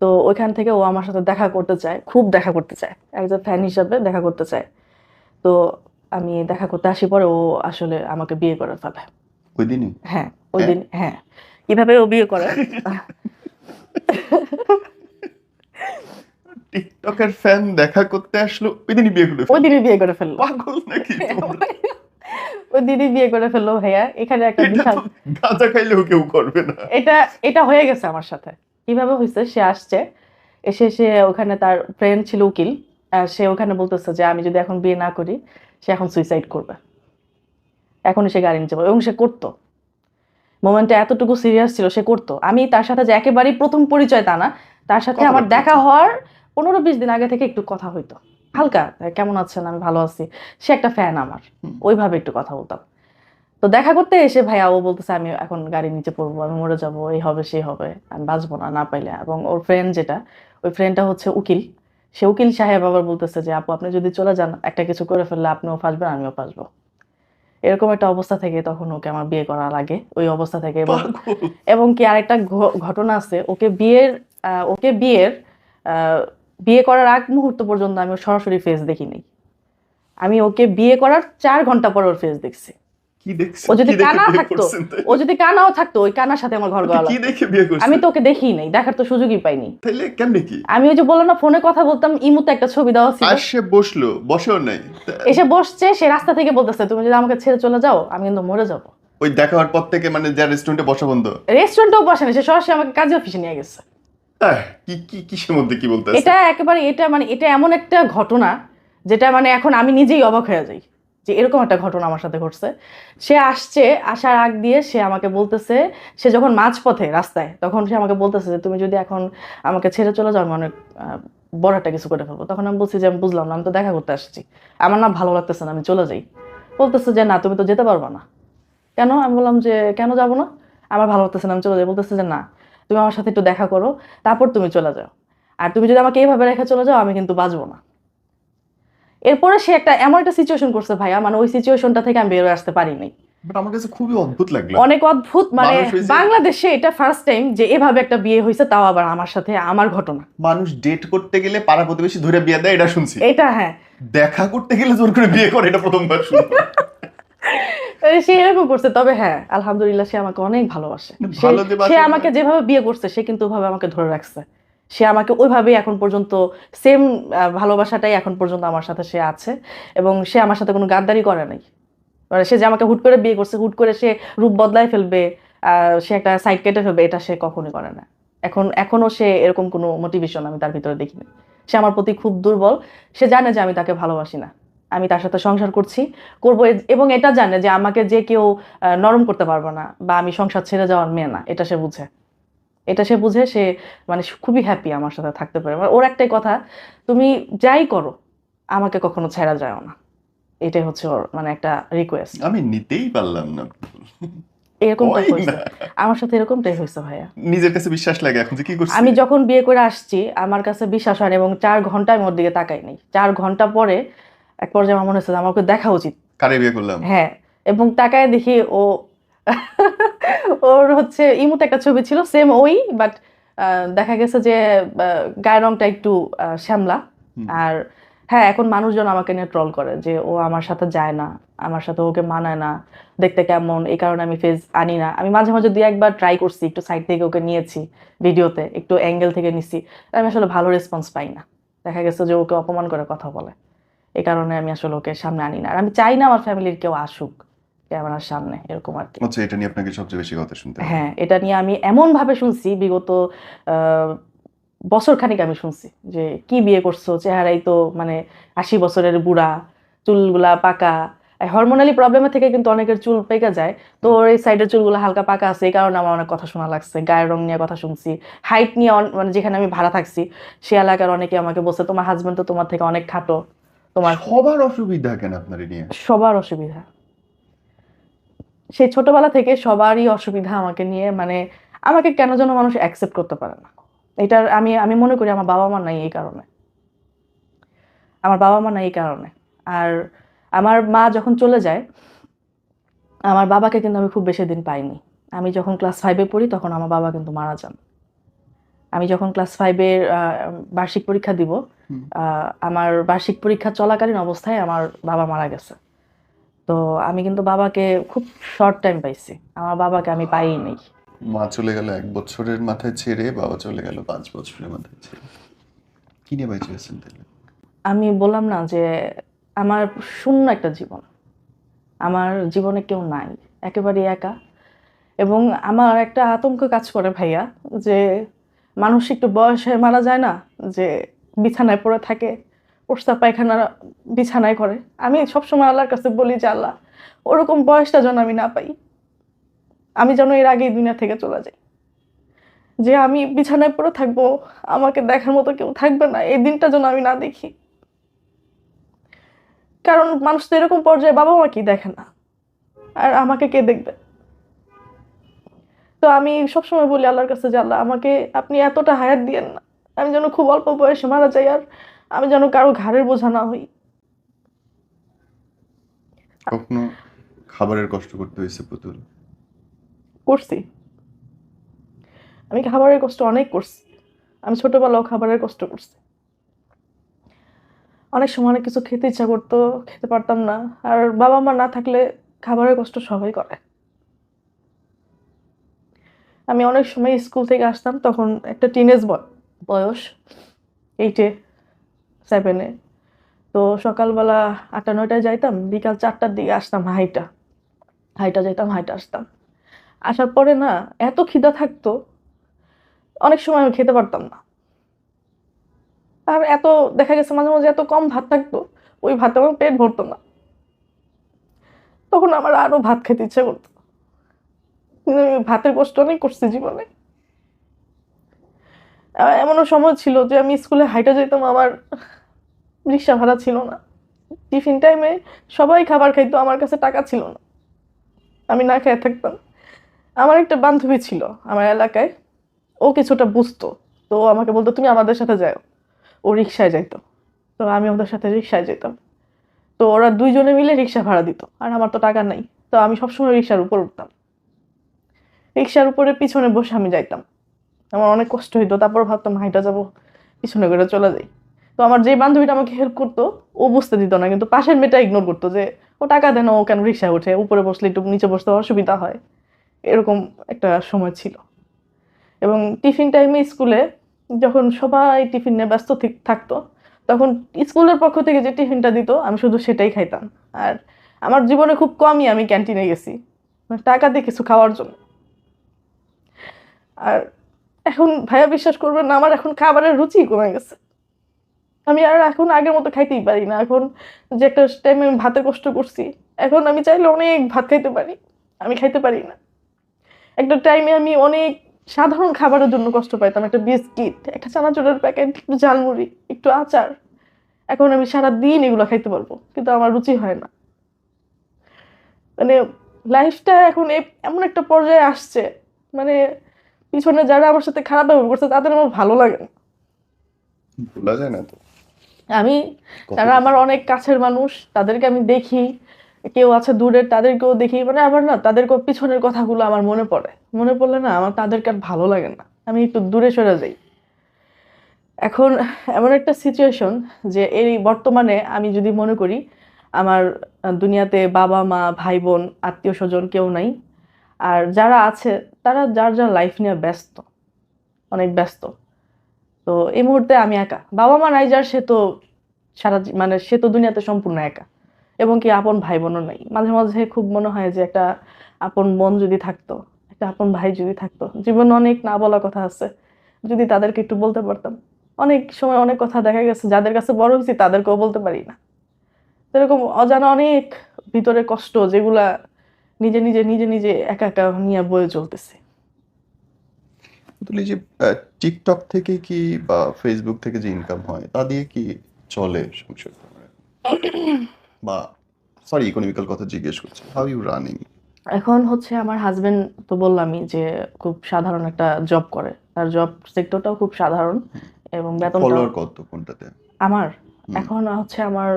তো ওইখান থেকে ও আমার সাথে দেখা করতে চায়, খুব দেখা করতে চায়, একজন ফ্যান হিসাবে দেখা করতে চায়। তো আমি দেখা করতে আসি, পরে ও আসলে আমাকে বিয়ে করে ফেলে ওই দিনই। হ্যাঁ, ওই দিন। হ্যাঁ, কিভাবে ও বিয়ে করে? টিকটকের ফ্যান দেখা করতে আসলো, ওই দিনই বিয়ে করে ওই দিনই বিয়ে করে ফেললো। পাগল নাকি তোমরা? ওই দিনই বিয়ে করে ফেললো ভাইয়া। এখানে একটা বিশাল, গাঁজা খাইলেও কেউ করবে না। এটা হয়ে গেছে আমার সাথে। কিভাবে হয়েছে? সে আসছে, এসে সে ওখানে তার ফ্রেন্ড ছিল উকিল, সে ওখানে বলতেছে যে আমি যদি এখন বিয়ে না করি সে এখন সুইসাইড করবে, এখনই সে গাড়ি নিচে পড়বে। এবং সে করতো, মোমেন্টে এতটুকু সিরিয়াস ছিল, সে করতো। আমি তার সাথে যে একেবারেই প্রথম পরিচয় তা না, তার সাথে আমার দেখা হওয়ার 15-20 দিন আগে থেকে একটু কথা হইতো হালকা, কেমন আছেন, আমি ভালো আছি। সে একটা ফ্যান আমার, ওইভাবে একটু কথা বলতাম। তো দেখা করতে এসে ভাইয়া ও বলতেছে আমি এখন গাড়ির নিচে পড়বো, আমি মরে যাবো, এই হবে সেই হবে, আমি বাঁচবো না না পাইলে। এবং ওর ফ্রেন্ড যেটা, ওই ফ্রেন্ডটা হচ্ছে উকিল, সে উকিল সাহেব আবার বলতেছে যে আপু আপনি যদি চলে যান, একটা কিছু করে ফেললে আপনিও ফাঁসবেন আমিও ফাঁসবো। এরকম একটা অবস্থা থেকে তখন ওকে আমার বিয়ে করা লাগে, ওই অবস্থা থেকে। এবং কি আরেকটা ঘটনা আছে, বিয়ে করার আগ মুহূর্ত পর্যন্ত আমি সরাসরি ফেস দেখিনি। আমি ওকে বিয়ে করার 4 ঘন্টা পর ওর ফেস দেখছি। ও যদি কানাও থাকতো, ওই কানার সাথে আমার ঘর গলা। আমি তো ওকে দেখিই নাই, দেখার তো সুযোগই পাইনি। তাইলে কেমনে কি? আমি ওই যে বললাম না, ফোনে কথা বলতাম, ইমুতে একটা ছবি দেওয়া ছিল। আসে বসলো, বসেও নাই। এসে বসছে, সে রাস্তা থেকে বলতেছে তুমি যদি আমাকে ছেড়ে চলে যাও আমি কিন্তু মরে যাবো। ওই দেখা হওয়ার পর থেকে মানে যা রেস্টুরেন্টে বসা বন্ধ। রেস্টুরেন্টেও বসে না, সে সরাসরি আমাকে কাজে অফিসে নিয়ে গেছে। কি কিসের মধ্যে কি বলতে আছে? এটা একেবারে, এটা এমন একটা ঘটনা যেটা মানে এখন আমি নিজেই অবাক হয়ে যাই যে এরকম একটা ঘটনা আমার সাথে ঘটছে। সে আসছে, আসার আগ দিয়ে সে আমাকে বলতেছে, সে যখন মাঝপথে রাস্তায়, তখন সে আমাকে বলতেছে যে তুমি যদি এখন আমাকে ছেড়ে চলে যাও আমি অনেক বড় একটা কিছু করে ফেলবো। তখন আমি বলছি যে আমি বুঝলাম না, আমি তো দেখা করতে আসছি, আমার না ভালো লাগতেছে না, আমি চলে যাই। বলতেছে যে না তুমি তো যেতে পারবা না। কেন? আমি বললাম যে কেন যাবো না, আমার ভালো লাগতেছে না, আমি চলে যাই। বলতেছে যে না তুমি আমার সাথে একটু দেখা করো, তারপর তুমি চলে যাও, আর তুমি যদি আমাকে এইভাবে রেখে চলে যাও আমি কিন্তু বাঁচবো না। এরপরে সে একটা এমন একটা সিচুয়েশন করছে ভাইয়া, মানে ওই সিচুয়েশনটা থেকে আমি বের হয়ে আসতে পারিনি। বাট আমার কাছে খুবই অদ্ভুত লাগলো। অনেক অদ্ভুত, মানে মানুষ ওই যে বাংলাদেশে এটা ফার্স্ট টাইম যে এভাবে একটা বিয়ে হয়েছে, তাও আবার আমার সাথে, আমার ঘটনা। মানুষ ডেট করতে গেলে পাড়া প্রতিবেশী ধরে বিয়ে দেয়, এটা শুনছি। এটা হ্যাঁ, দেখা করতে গেলে জোর করে বিয়ে করে, এটা প্রথমবার শুনলাম। সে এরকম করছে। তবে হ্যাঁ আলহামদুলিল্লাহ সে আমাকে অনেক ভালোবাসে। ভালো যে সে বাসে আমাকে যেভাবে বিয়ে করছে সে কিন্তু ওইভাবে আমাকে ধরে রাখছে। সে আমাকে ওইভাবেই এখন পর্যন্ত সেম ভালোবাসাটাই এখন পর্যন্ত আমার সাথে সে আছে, এবং সে আমার সাথে কোনো গাদ্দারি করে নাই। মানে সে যে আমাকে হুট করে বিয়ে করছে, হুট করে সে রূপ বদলায় ফেলবে, সে একটা সাইড কেটে ফেলবে, এটা সে কখনোই করে না। এখনো সে এরকম কোনো মোটিভেশন আমি তার ভিতরে দেখিনি। সে আমার প্রতি খুব দুর্বল। সে জানে যে আমি তাকে ভালোবাসি না, আমি তার সাথে সংসার করবো, এবং এটা জানে যে আমাকে যে কেউ নরম করতে পারবে না, বা আমি সংসার ছেড়ে যাওয়ার মেয়ে না, এটা সে বুঝে সে মানে খুবই হ্যাপি আমার সাথে থাকতে পারে। মানে ওর একটাই কথা, তুমি যাই করো আমাকে কখনো ছেড়া যায় না, এটাই হচ্ছে ওর মানে একটা রিকোয়েস্ট। আমি নিতেই পারলাম না। এরকমটাই হয় হয়েছে না। আমার সাথে, এরকমটাই হয়েছে ভাইয়া। নিজের কাছে বিশ্বাস লাগে এখন যে কি করছি। আমি যখন বিয়ে করে আসছি আমার কাছে বিশ্বাস হয়নি, এবং 4 ঘন্টা আমি ওর দিকে তাকাই নাই। 4 ঘন্টা পরে এক পর্যায়ে আমার মনে হচ্ছে যে আমাকে দেখা উচিত। কারে বিয়ে করলাম? হ্যাঁ, এবং তাকায় দেখি ও ওর হচ্ছে ইমুতে একটা ছবি ছিল সেম ওই, বাট দেখা গেছে যে গায়ের রংটা একটু শ্যামলা। হুম। আর হ্যাঁ, এখন মানুষজন আমাকে নিয়ে ট্রল করে যে ও আমার সাথে যায় না, আমার সাথে ওকে মানায় না, দেখতে কেমন, এই কারণে আমি ফেস আনি না। আমি মাঝে মাঝে 2-1বার ট্রাই করছি, একটু সাইড থেকে ওকে নিয়েছি, ভিডিওতে একটু অ্যাঙ্গেল থেকে নিছি, আমি আসলে ভালো রেসপন্স পাই না। দেখা গেছে যে ওকে অপমান করে কথা বলে, এই কারণে আমি আসলে ওকে সামনে আনি না। আর আমি চাই না আমার ফ্যামিলির কেউ আসুক ক্যামেরার সামনে, এরকম আর কি। আচ্ছা, এটা নিয়ে আপনাকে সবচেয়ে বেশি কথা শুনতে হয়? হ্যাঁ, এটা নিয়ে আমি এমন ভাবে শুনছি বিগত বছর খানিক আমি শুনছি যে কি বিয়ে করছো, চেহারাই তো মানে 80 বছরের বুড়া, চুলগুলা পাকা। হরমোনালি প্রবলেমের থেকে কিন্তু অনেকের চুল পেকে যায়, তো ওর এই সাইডের চুলগুলো হালকা পাকা আছে, এই কারণে আমার অনেক কথা শোনা লাগছে। গায়ের রং নিয়ে কথা শুনছি, হাইট নিয়ে, মানে যেখানে আমি ভাড়া থাকছি সে এলাকার অনেকে আমাকে বলছে তোমার হাজবেন্ড তো তোমার থেকে অনেক খাটো, তোমার। সবার অসুবিধা কেন আপনার এ নিয়ে? সবার অসুবিধা, সেই ছোটবেলা থেকে সবারই অসুবিধা আমাকে নিয়ে। মানে আমাকে কেন যেন মানুষ অ্যাকসেপ্ট করতে পারে না, এটার আমি আমি মনে করি আমার বাবা মা নাই এই কারণে, আমার বাবা মা নাই এই কারণে। আর আমার মা যখন চলে যায়, আমার বাবাকে কিন্তু আমি খুব বেশি দিন পাইনি। আমি যখন ক্লাস 5-এ পড়ি তখন আমার বাবা কিন্তু মারা যান। আমি যখন ক্লাস 5-এর বার্ষিক পরীক্ষা দিব, হুম। আমার বার্ষিক পরীক্ষা চলাকালীন অবস্থায় আমার বাবা মারা গেছে। তো আমি কিন্তু বাবাকে খুব শর্ট টাইম পাইছি, আমার বাবাকে আমি পাইই নাই। মা চলে গেল 1 বছরের মাথায় ছেড়ে, বাবা চলে গেল 5 বছরের মাথায় ছেড়ে। কি নিয়ে বেঁচে আছেন তাহলে? আমি বললাম না যে আমার শূন্য একটা জীবন, আমার জীবনে কেউ নাই, একেবারেই একা। এবং আমার একটা আতঙ্ক কাজ করে ভাইয়া, যে মানুষ একটু বয়স হয়ে মারা যায় না, যে বিছানায় পড়ে থাকে, প্রস্রাব পায়খানা বিছানায় করে। আমি সবসময় আল্লাহর কাছে বলি যে আল্লাহ ওরকম বয়সটা যেন আমি না পাই, আমি যেন এর আগেই দুনিয়া থেকে চলে যাই, যে আমি বিছানায় পড়ে থাকবো, আমাকে দেখার মতো কেউ থাকবে না, এই দিনটা যেন আমি না দেখি। কারণ মানুষ তো এরকম পর্যায়ে বাবা মা কি দেখে না, আর আমাকে কে দেখবে? তো আমি সবসময় বলি আল্লাহর কাছে যে আল্লাহ আমাকে আপনি এতটা হায়াত দিয়েন না, আমি যেন খুব অল্প বয়সে মারা যাই, আর আমি যেন কারো ঘাড়ের বোঝা না হই। কখনো খাবারের কষ্ট করতে হয়েছে পুতুল? করছি, আমি খাবারের কষ্ট অনেক করছি, আমি ছোটবেলাও খাবারের কষ্ট করছি। অনেক সময় অনেক কিছু খেতে ইচ্ছা করতো, খেতে পারতাম না। আর বাবা মা না থাকলে খাবারের কষ্ট সবাই করে। আমি অনেক সময় স্কুল থেকে আসতাম, তখন একটা টিনেজ বয়স, 8-এ 7-এ। তো সকালবেলা 8টা 9টায় যাইতাম, বিকাল 4টার দিকে আসতাম, হাইটা হাইটা যাইতাম, হাইটা আসতাম। আসার পরে না এত খিদা থাকতো, অনেক সময় আমি খেতে পারতাম না। আর এত দেখা গেছে মাঝে মাঝে এত কম ভাত থাকতো, ওই ভাতে আমার পেট ভরতো না, তখন আমার আরো ভাত খেতে ইচ্ছে করতো। কিন্তু আমি ভাতের কষ্ট অনেক করছি জীবনে। এমনও সময় ছিল যে আমি স্কুলে হাইটা যেতাম, আমার রিক্সা ভাড়া ছিল না। টিফিন টাইমে সবাই খাবার খাইতো, আমার কাছে টাকা ছিল না, আমি না খেয়ে থাকতাম। আমার একটা বান্ধবী ছিল আমার এলাকায়, ও কিছুটা বুঝতো, তো ও আমাকে বলতো তুমি আমাদের সাথে যাও। ও রিক্সায় যাইতো, তো আমি ওদের সাথে রিক্সায় যেতাম। তো ওরা দুইজনে মিলে রিক্সা ভাড়া দিত, আর আমার তো টাকা নাই। তো আমি সবসময় রিক্সার উপর উঠতাম, রিক্সার উপরে পিছনে বসে আমি যাইতাম। আমার অনেক কষ্ট হইতো, তারপর ভাবতাম হাইটা যাবো, পিছনে করে চলে যাই। তো আমার যে বান্ধবীটা আমাকে হেল্প করতো, ও বুঝতে দিত না, কিন্তু পাশের মেয়েটা ইগনোর করতো যে ও টাকা দেন, ও কেন রিক্সায় ওঠে, উপরে বসলে একটু নিচে বসতে অসুবিধা হয়। এরকম একটা সময় ছিল। এবং টিফিন টাইমে স্কুলে যখন সবাই টিফিন নিয়ে ব্যস্ত থাকতো, তখন স্কুলের পক্ষ থেকে যে টিফিনটা দিত আমি শুধু সেটাই খাইতাম। আর আমার জীবনে খুব কমই আমি ক্যান্টিনে গেছি, মানে টাকা দিয়ে কিছু খাওয়ার জন্য। আর এখন ভাইয়া বিশ্বাস করবেন না, আমার এখন খাবারের রুচি কমে গেছে। আমি আর এখন আগের মতো খাইতেই পারি না। এখন যে একটা টাইমে আমি ভাতে কষ্ট করছি, এখন আমি চাইলে অনেক ভাত খাইতে পারি, আমি খাইতে পারি না। একটা টাইমে আমি অনেক সাধারণ খাবারের জন্য কষ্ট পাইতাম, একটা বিস্কিট, একটা চানাচুরের প্যাকেট, একটু ঝালমুড়ি, একটু আচার। এখন আমি সারা দিন এগুলো খাইতে পারবো, কিন্তু আমার রুচি হয় না। মানে লাইফটা এখন এমন একটা পর্যায়ে আসছে, মানে পিছনে যারা আমার সাথে খারাপ ব্যবহার করছে তাদের আমার ভালো লাগে না। ভোলা যায় না তো আমি, কত তারা আমার কিছু। অনেক কাছের মানুষ, তাদেরকে আমি দেখি, কেউ আছে দূরের তাদেরকেও দেখি, মানে আমার না তাদের পিছনের কথাগুলো আমার মনে পড়ে, মনে পড়লে না আমার তাদেরকে আর ভালো লাগে না, আমি একটু দূরে সরে যাই। এখন এমন একটা সিচুয়েশন যে এই বর্তমানে আমি যদি মনে করি আমার দুনিয়াতে বাবা মা ভাই বোন আত্মীয় স্বজন কেউ নাই। আর যারা আছে তারা যার যার লাইফ নিয়ে ব্যস্ত, অনেক ব্যস্ত। তো এই মুহূর্তে আমি একা, বাবা মা নাই যার, সে তো মানে সে তো দুনিয়াতে সম্পূর্ণ একা। এবং কি আপন ভাই বোনও নাই। মাঝে মাঝে খুব মনে হয় যে একটা আপন বোন যদি থাকতো, একটা আপন ভাই যদি থাকতো, জীবনে অনেক না বলা কথা আছে, যদি তাদেরকে একটু বলতে পারতাম। অনেক সময় অনেক কথা দেখা গেছে যাদের কাছে বড় হয়েছি তাদেরকেও বলতে পারি না। এরকম অজানা অনেক ভিতরে কষ্ট, যেগুলা নিজে নিজে নিজে নিজে একা একা নিয়ে বয়ে চলতেছে। তাহলে এই যে টিকটক থেকে কি বা ফেসবুক থেকে যে ইনকাম হয় তা দিয়ে কি চলে সংসার তোমার? বা সরি ইকোনমিক্যাল কথা জিজ্ঞেস করছি, হাউ ইউ রানিং? এখন হচ্ছে আমার হাজবেন্ড, তো বললামই যে খুব সাধারণ একটা জব করে, তার জব সেক্টরটাও খুব সাধারণ এবং বেতনটাও। ফলোয়ার কত কোনটাতে? আমার হুম। এখন হচ্ছে আমার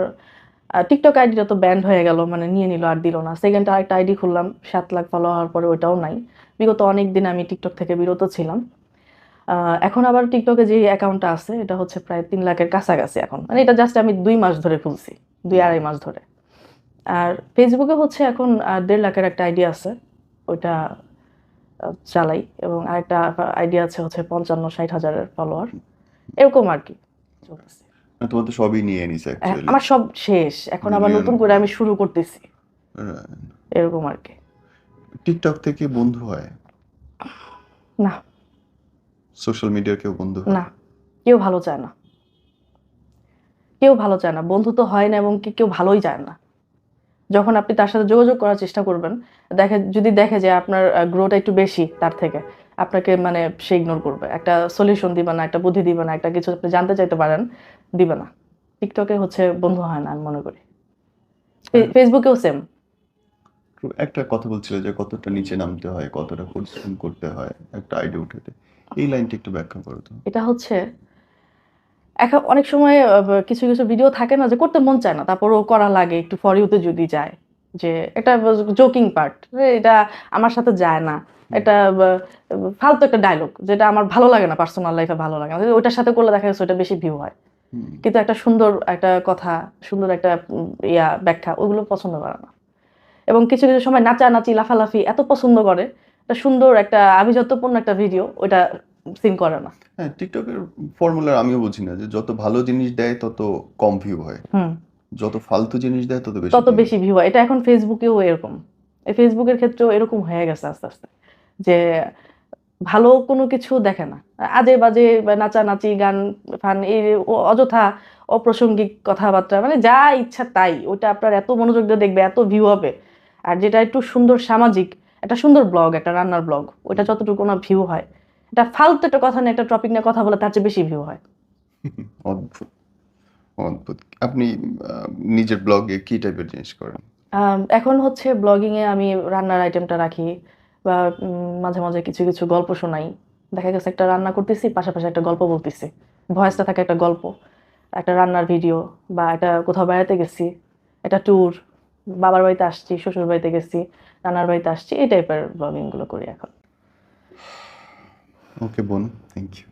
টিকটক আইডিটা তো ব্যান্ড হয়ে গেল, মানে নিয়ে নিল আর দিল না। সেকেন্ড আরেকটা আইডি খুললাম, 7 লাখ ফলো হওয়ার পরে ওইটাও নাই। বিগত অনেক দিন আমি টিকটক থেকে বিরত ছিলাম। এখন আবার টিকটকে যে অ্যাকাউন্টটা আছে এটা হচ্ছে প্রায় 3 লাখের কাছাকাছি এখন, মানে এটা জাস্ট আমি 2 মাস ধরে খুলছি, 2 আড়াই মাস ধরে। আর ফেসবুকে হচ্ছে এখন 1.5 লাখের একটা আইডি আছে, ওইটা চালাই। এবং আরেকটা আইডি আছে হচ্ছে 55-60 হাজারের ফলোয়ার, এরকম আর কি চলতেছে। না, তোমার তো সবই নিয়ে নিছে অ্যাকচুয়ালি। আমার সব শেষ, এখন আবার মিলিয়ন। নতুন করে আমি শুরু করতেছি, এরকম আর কি। টিকটক থেকে বন্ধু হয়? না, সোশ্যাল মিডিয়ার কেউ বন্ধু হয়? না, কেউ ভালো চায় না, কেউ ভালো চায় না, বন্ধু তো হয় না, এবং কেউ ভালোই চায় না। যখন আপনি তার সাথে যোগাযোগ করার চেষ্টা করবেন, যদি দেখে যে আপনার গ্রোটা একটু বেশি তার থেকে, আপনাকে মানে সে ইগনোর করবে, একটা সলিউশন দিবে না, একটা বুদ্ধি দিবে না, একটা কিছু আপনি জানতে চাইতে পারেন, দিবে না। টিকটকে হচ্ছে বন্ধু হয় না আমি মনে করি। আর ফেসবুকেও সেম। একটা কথা বলছিল যে কতটা নিচে নামতে হয়, কতটা পরিশ্রম করতে হয় একটা আইডি উঠাতে, এই লাইনটা একটু ব্যাখ্যা করো তো। এটা হচ্ছে এখন অনেক সময় কিছু কিছু ভিডিও থাকে না যে করতে মন চায় না, তারপরও করা লাগে একটু ফর ইউতে যদি যায়, যে এটা জোকিং পার্ট, এটা আমার সাথে যায় না, এটা ফালতু একটা ডায়লগ, যেটা আমার ভালো লাগে না, পার্সোনাল লাইফে ভালো লাগে না, ওইটার সাথে করলে দেখা যাচ্ছে ওইটা বেশি ভিউ হয়। হুম। কিন্তু একটা সুন্দর একটা কথা, সুন্দর একটা ব্যাখ্যা, ওইগুলো পছন্দ করে না। এবং কিছু কিছু সময় নাচানাচি লাফালাফি এত পছন্দ করে, একটা সুন্দর একটা আভিজাত্যপূর্ণ একটা ভিডিও ওইটা সিন করে না। হ্যাঁ, টিকটকের ফর্মুলা আমিও বুঝি না যে যত ভালো জিনিস দেয় তত কম ভিউ হয়, হুম। যত ফালতু জিনিস দেয় তত বেশি তত ভিউ। বেশি ভিউ হয়, এটা এখন ফেসবুকেও এরকম। এই ফেসবুকের ক্ষেত্রেও এরকম হয়ে গেছে আস্তে আস্তে, যে ভালো কোনো কিছু দেখে না। আজে বাজে বা নাচানাচি, গান, ফান, এই অযথা অপ্রাসঙ্গিক কথাবার্তা, মানে যা ইচ্ছা তাই, ওটা আপনার এত মনোযোগ দিয়ে দেখবে, এত ভিউ হবে। আর যেটা একটু সুন্দর সামাজিক, একটা সুন্দর ব্লগ, একটা রান্নার ব্লগ, ওইটা যতটুকু না ভিউ হয়, এটা ফালতু একটা কথা নিয়ে, একটা টপিক নিয়ে কথা বলে তার চেয়ে বেশি ভিউ হয়। অদ্ভুত, অদ্ভুত। আপনি আহ, নিজের ব্লগে কি টাইপের জিনিস করেন? এখন হচ্ছে ব্লগিংয়ে আমি রান্নার আইটেমটা রাখি, বা মাঝে মাঝে কিছু কিছু গল্প শোনাই। দেখা গেছে একটা রান্না করতেছি, পাশাপাশি একটা গল্প বলতেছি, ভয়েসটা থাকে একটা গল্প, একটা রান্নার ভিডিও, বা একটা কোথাও বেড়াতে গেছি, একটা ট্যুর, বাবার বাড়িতে আসছি, শ্বশুর বাড়িতে গেছি, নানার বাড়িতে আসছি, এই টাইপের ব্লগিংগুলো করি এখন। ওকে বোন, থ্যাংক ইউ।